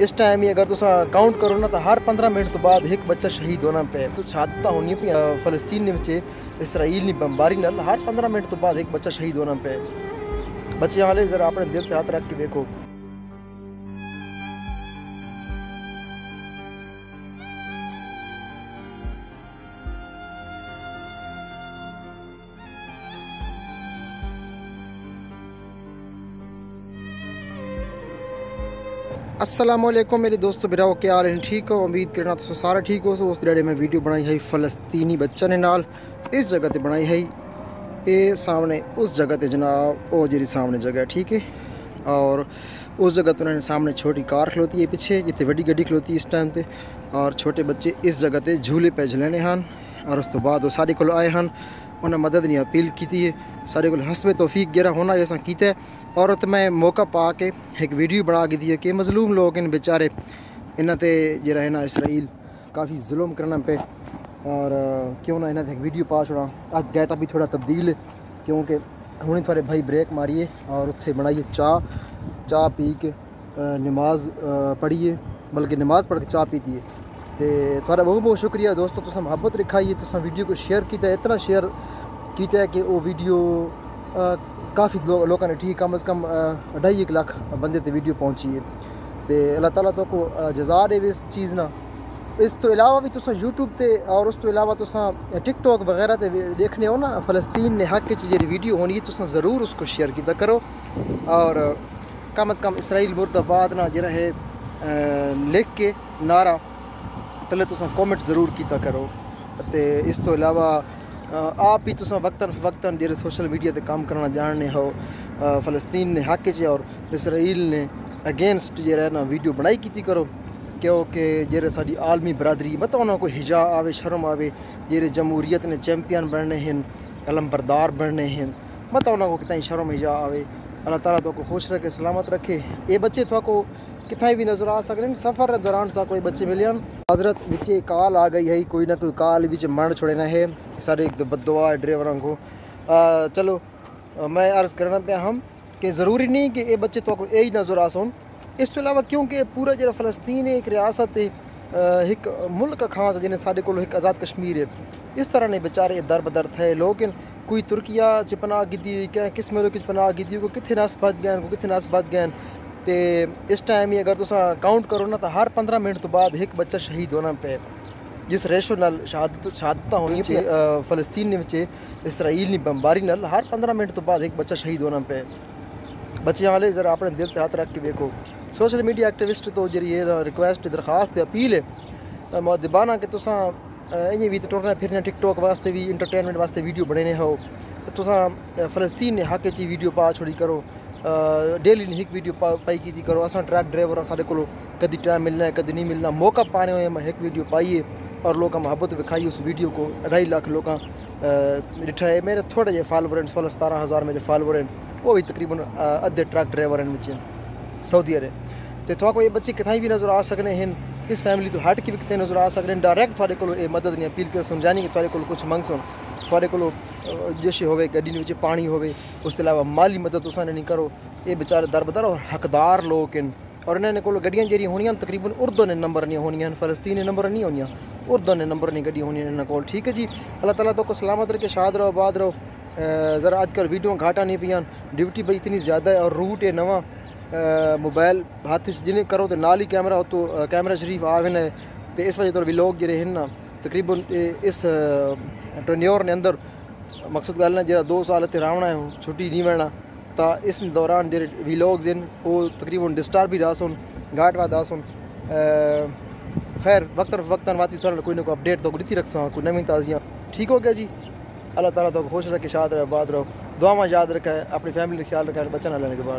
इस टाइम ही अगर तुस काउंट करो ना तो हर 15 मिनट तो बाद एक बच्चा शहीद होना पे तो शहादत होनी पे फलस्तीन विच इसराइल नी बमबारी नाल हर 15 मिनट तो बाद एक बच्चा शहीद होना पे। बच्चे हाले जरा अपने दिल ते हाथ रख के देखो। अस्सलामुअलैकुम मेरे दोस्तों बिराओ, क्या हाल है? ठीक हो? उम्मीद करना तो सारा ठीक हो। उस जड़े में वीडियो बनाई है फलस्तीनी बच्चा ने नाल इस जगह ते बनाई है ये सामने उस जगह ते जनाब वो जी सामने जगह है, ठीक है। और उस जगह तो उन्होंने सामने छोटी कार खलोती है पीछे जितने वड्डी गड्डी खलोती है इस टाइम ते, और छोटे बच्चे इस जगह ते झूले पे झलने हैं। और उस तो बाद वो सारे को आए हैं, उन्हें मदद नहीं अपील की है, सारे को हसब तौफीक गिरा होना जैसा किया है। और तो मैं मौका पा के एक वीडियो बना के दी है कि मजलूम लोग इन बेचारे इन्हों ते जो है ना इसराइल काफ़ी जुल्म करना पे, और क्यों ना इन्हें एक वीडियो पा छोड़ा। आज गेटअप भी थोड़ा तब्दील है क्योंकि हूँ थोड़े भाई ब्रेक मारिए और उत्थे बनाइए चाह पी के नमाज पढ़िए, बल्कि नमाज पढ़ के चाह पीती है। तो थोड़ा बहुत बहुत शुक्रिया दोस्तों, तुम मोहब्बत रखाइए, तुम वीडियो को शेयर किया, इतना शेयर किया है कि वो वीडियो काफ़ी लोगों ने ठीक कम अज़ कम 2.5 लाख बंदे ते वीडियो पहुँची है। तो अल्लाह ताला तो को जज़ा दे इस चीज़ ना। इस तो अलावा भी तुम यूट्यूब ते और उस तो अलावा तुम टिकटॉक वगैरह ते देखने हो ना फ़लस्तीन ने हक च जी वीडियो होनी है, तुम ज़रूर उसको शेयर किया करो। और कम अज़ कम इसराइल मुर्दाबाद ना जरा है लिख के नारा तले तुम कॉमेंट ज़रूर किया करो। तो इस तो अलावा आप भी तुम वक्तन जो सोशल मीडिया ते काम करना जानने हो फ़लस्तीन ने हक च और इसराइल ने अगेंस्ट जो है ना वीडियो बनाई की करो, क्योंकि जेरे साड़ी आलमी बरादरी मतलब उन्होंने कोई हिजा आवे शर्म आवे, जेरे जमहूरियत ने चैंपियन बनने हैं, कलम बरदार बनने हैं, मतलब उन्होंने को कितना शर्म हिजा आवे। अल्लाह ताला तो को खुश रखे सलामत रखे। ये बच्चे तो को कितना भी नज़र आ सकते सफ़र दौरान सा कोई बच्चे मिले हजरत बिचे कॉल आ गई है, कोई ना कोई कॉल बिच मन छोड़े ना है सारे एक बददुआ ड्राइवरों को। चलो मैं अर्ज़ करना पे हम कि ज़रूरी नहीं कि ये बच्चे तो को यही नज़र आ सुन। इस तो अलावा क्योंकि पूरा जो फ़लस्तीन है एक रियासत है, एक मुल्क खास जिन्हें साढ़े को एक आज़ाद कश्मीर है, इस तरह ने बेचारे दर बदर थे लोग। कोई तुर्किया च पनाह गी, क्या किस मुल्क च पनाह गी, को कितने नस बच गए, को कितने नस बच गए। तो इस टाइम ही अगर तुम काउंट करो ना तो हर 15 मिनट तो बाद एक बच्चा शहीद होना पे, जिस रेशो नाल शहादत होनी फ़लस्तीन इसराइल नी बमबारी नाल हर 15 मिनट तो बाद एक बच्चा शहीद होना पे। बच्चे हाले जरा अपने दिल ते हाथ रख के देखो। सोशल मीडिया एक्टिविस्ट तो जी रिक्वेस्ट दरखास्त अपील है मौदबाना कि तुस इं भी टुरना फिरना टिकटॉक वास्ते भी इंटरटेनमेंट वास्ते वीडियो बनाने हो तो तुस फ़लस्तीन ने हक च वीडियो पा छोड़ी करो। डेली एक वीडियो पाई की करो। अस ट्रक ड्राइवर साढ़े को कभी टाइम मिलना है कभी नहीं मिलना, मौका पाने हुए मैं एक वीडियो पाइए और लोग मोहब्बत विखाई उस वीडियो को। 2.5 लाख लोग डिठा है। मेरे थोड़े जे फॉलोवर हैं, 16-17 मेरे फॉलोवर हैं, वो भी तकरीबन अद्धे ट्रक ड्राइवर हैं सऊदी अरे। तो थोड़ा ये बच्चे कितना भी नज़र आ सकते हैं, इस फैमिली तो हट के भी कितने नज़र आ सकते हैं। डायरैक्ट थोड़े को मदद नहीं अपील कर समझानी कि थोड़े को कुछ मंग सुन, थोड़े को जैसे होवे गड्डी में पानी होवे, उस अलावा माली मदद तुसा नहीं करो। ये बेचारे दरबदर और हकदार लोग हैं, और इन्होंने को गड्डियाँ जी होनियां तकरीबन उर्दू ने नंबर नहीं होनियां, फ़लस्तीन ने नंबर नहीं होनियां, उर्दू ने नंबर नहीं गड्डी होनी इन्होंने को। ठीक है जी, अल्लाह ताला तो को सलामत रखे, शाद रहो आबाद रहो। ज़रा आजकल वीडियो घाटा नहीं पियान, ड्यूटी भाई इतनी ज़्यादा है और रूट है नवा मोबाइल हाथ जिन्हें करो तो नाल ही कैमरा हो तो कैमरा शरीफ आवे न। तो इस वजह तो भी लोग जो ना तकरीबन इस टर्न्योर ने अंदर मकसद गल ना जरा 2 साल इतने रहना है, छुट्टी नहीं मिलना। तो इस दौरान जो व्लॉग्स हैं वो तकरीबन डिस्टर्ब भी रहा सुन, घाट वाद आ सुन। खैर वक्तन वाती थोड़ा कोई ना कोई अपडेट तो दी रख कोई नवी ताज़ियाँ। ठीक हो गया जी, अल्लाह ताला तो खुश रखे, शाद रहे, आबाद रहो, दुआ में याद रखा है, अपनी फैमिली का ख्याल रखा है, बच्चा ना लेने के बाद।